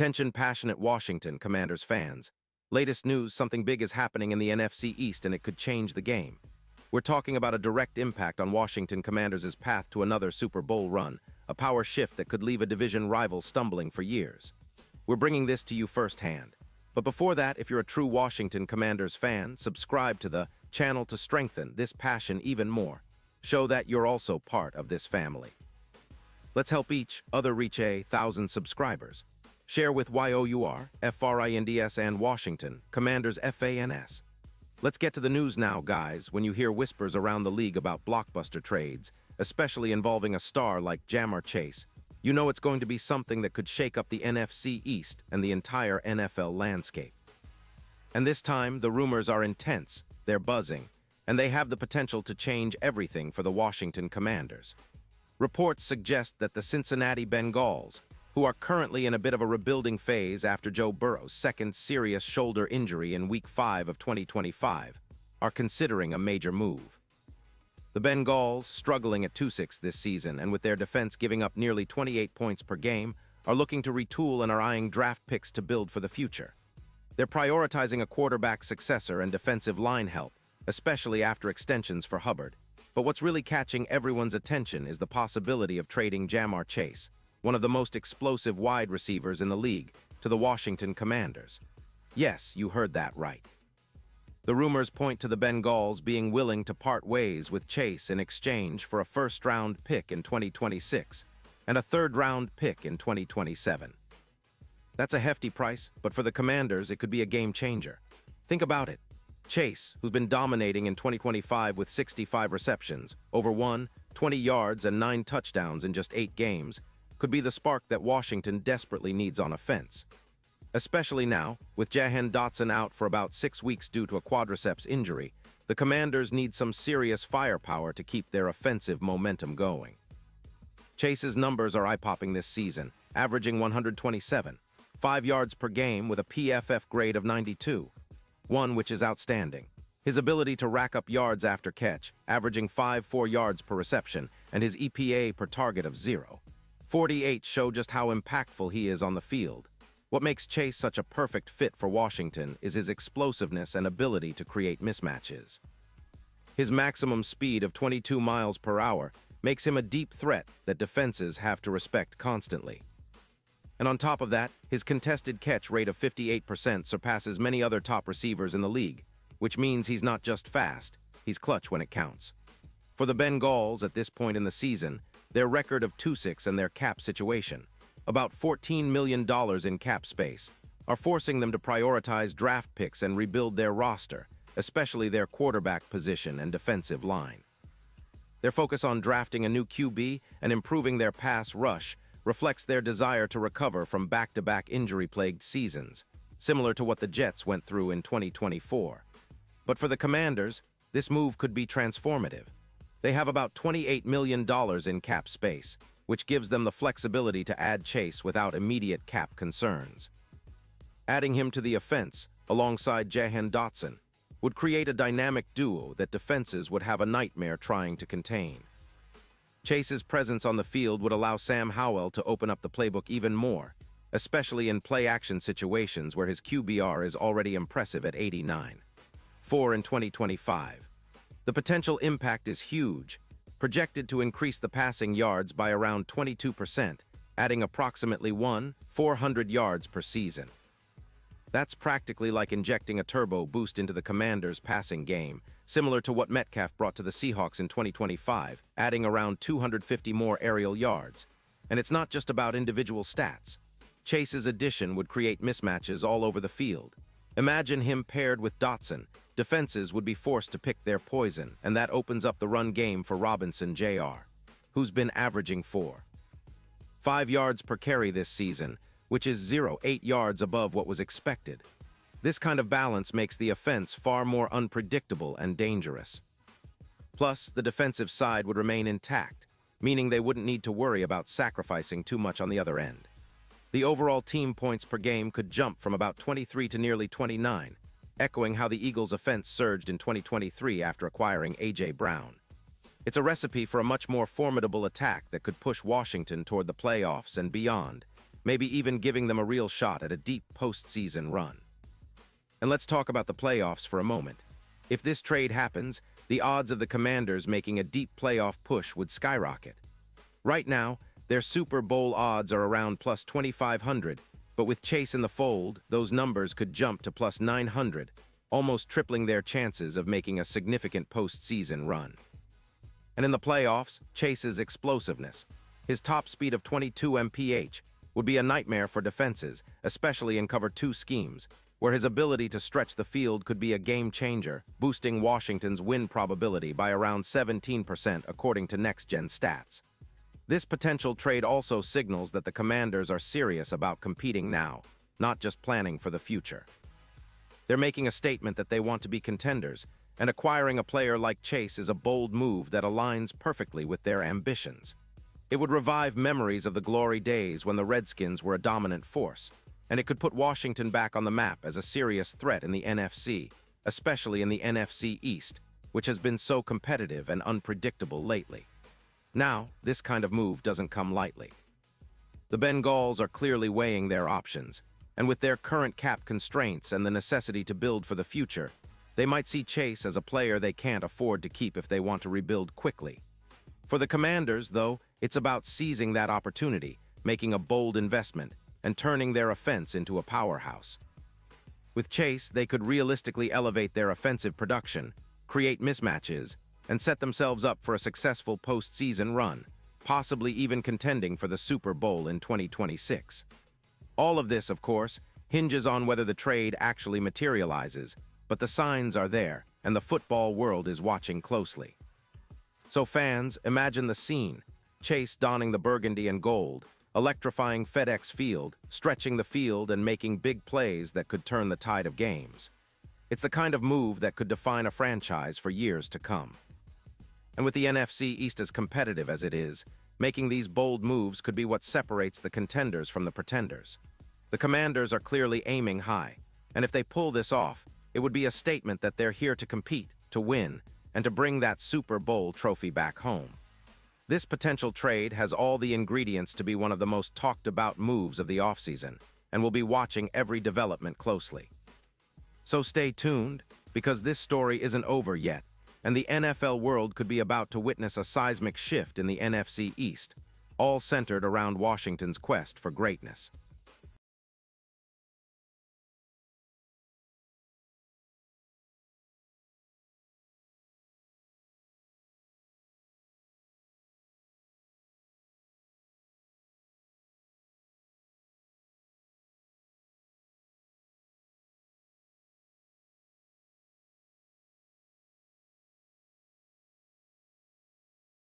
Attention passionate Washington Commanders fans. Latest news, something big is happening in the NFC East and it could change the game. We're talking about a direct impact on Washington Commanders' path to another Super Bowl run, a power shift that could leave a division rival stumbling for years. We're bringing this to you firsthand. But before that, if you're a true Washington Commanders fan, subscribe to the channel to strengthen this passion even more. Show that you're also part of this family. Let's help each other reach 1,000 subscribers. Share with YOUR, FRINDS and Washington, Commanders FANS. Let's get to the news now, guys. When you hear whispers around the league about blockbuster trades, especially involving a star like Ja'Marr Chase, you know it's going to be something that could shake up the NFC East and the entire NFL landscape. And this time, the rumors are intense, they're buzzing, and they have the potential to change everything for the Washington Commanders. Reports suggest that the Cincinnati Bengals, who are currently in a bit of a rebuilding phase after Joe Burrow's second serious shoulder injury in Week 5 of 2025, are considering a major move. The Bengals, struggling at 2-6 this season and with their defense giving up nearly 28 points per game, are looking to retool and are eyeing draft picks to build for the future. They're prioritizing a quarterback successor and defensive line help, especially after extensions for Hubbard. But what's really catching everyone's attention is the possibility of trading Ja'Marr Chase, one of the most explosive wide receivers in the league, to the Washington Commanders. Yes, you heard that right. The rumors point to the Bengals being willing to part ways with Chase in exchange for a first-round pick in 2026 and a third-round pick in 2027. That's a hefty price, but for the Commanders, it could be a game-changer. Think about it. Chase, who's been dominating in 2025 with 65 receptions, over 20 yards and 9 touchdowns in just 8 games, could be the spark that Washington desperately needs on offense. Especially now, with Jahan Dotson out for about 6 weeks due to a quadriceps injury, the Commanders need some serious firepower to keep their offensive momentum going. Chase's numbers are eye-popping this season, averaging 127, 5 yards per game with a PFF grade of 92, one which is outstanding. His ability to rack up yards after catch, averaging 4 yards per reception, and his EPA per target of 0.48 show just how impactful he is on the field. What makes Chase such a perfect fit for Washington is his explosiveness and ability to create mismatches. His maximum speed of 22 miles per hour makes him a deep threat that defenses have to respect constantly. And on top of that, his contested catch rate of 58% surpasses many other top receivers in the league, which means he's not just fast, he's clutch when it counts. For the Bengals at this point in the season, their record of 2-6 and their cap situation, about $14 million in cap space, are forcing them to prioritize draft picks and rebuild their roster, especially their quarterback position and defensive line. Their focus on drafting a new QB and improving their pass rush reflects their desire to recover from back-to-back injury-plagued seasons, similar to what the Jets went through in 2024. But for the Commanders, this move could be transformative. They have about $28 million in cap space, which gives them the flexibility to add Chase without immediate cap concerns. Adding him to the offense, alongside Jahan Dotson, would create a dynamic duo that defenses would have a nightmare trying to contain. Chase's presence on the field would allow Sam Howell to open up the playbook even more, especially in play-action situations where his QBR is already impressive at 89.4 in 2025. The potential impact is huge, projected to increase the passing yards by around 22%, adding approximately 400 yards per season. That's practically like injecting a turbo boost into the Commanders' passing game, similar to what Metcalf brought to the Seahawks in 2025, adding around 250 more aerial yards. And it's not just about individual stats. Chase's addition would create mismatches all over the field. Imagine him paired with Dotson. Defenses would be forced to pick their poison, and that opens up the run game for Robinson Jr., who's been averaging 4.5 yards per carry this season, which is 0.8 yards above what was expected. This kind of balance makes the offense far more unpredictable and dangerous. Plus, the defensive side would remain intact, meaning they wouldn't need to worry about sacrificing too much on the other end. The overall team points per game could jump from about 23 to nearly 29, echoing how the Eagles' offense surged in 2023 after acquiring A.J. Brown. It's a recipe for a much more formidable attack that could push Washington toward the playoffs and beyond, maybe even giving them a real shot at a deep postseason run. And let's talk about the playoffs for a moment. If this trade happens, the odds of the Commanders making a deep playoff push would skyrocket. Right now, their Super Bowl odds are around plus 2,500, but with Chase in the fold, those numbers could jump to plus 900, almost tripling their chances of making a significant postseason run. And in the playoffs, Chase's explosiveness, his top speed of 22 mph, would be a nightmare for defenses, especially in cover 2 schemes, where his ability to stretch the field could be a game-changer, boosting Washington's win probability by around 17% according to next-gen stats. This potential trade also signals that the Commanders are serious about competing now, not just planning for the future. They're making a statement that they want to be contenders, and acquiring a player like Chase is a bold move that aligns perfectly with their ambitions. It would revive memories of the glory days when the Redskins were a dominant force, and it could put Washington back on the map as a serious threat in the NFC, especially in the NFC East, which has been so competitive and unpredictable lately. Now, this kind of move doesn't come lightly. The Bengals are clearly weighing their options, and with their current cap constraints and the necessity to build for the future, they might see Chase as a player they can't afford to keep if they want to rebuild quickly. For the Commanders, though, it's about seizing that opportunity, making a bold investment, and turning their offense into a powerhouse. With Chase, they could realistically elevate their offensive production, create mismatches, and set themselves up for a successful postseason run, possibly even contending for the Super Bowl in 2026. All of this, of course, hinges on whether the trade actually materializes, but the signs are there, and the football world is watching closely. So fans, imagine the scene: Chase donning the burgundy and gold, electrifying FedEx Field, stretching the field and making big plays that could turn the tide of games. It's the kind of move that could define a franchise for years to come. And with the NFC East as competitive as it is, making these bold moves could be what separates the contenders from the pretenders. The Commanders are clearly aiming high, and if they pull this off, it would be a statement that they're here to compete, to win, and to bring that Super Bowl trophy back home. This potential trade has all the ingredients to be one of the most talked-about moves of the offseason, and we'll be watching every development closely. So stay tuned, because this story isn't over yet, and the NFL world could be about to witness a seismic shift in the NFC East, all centered around Washington's quest for greatness.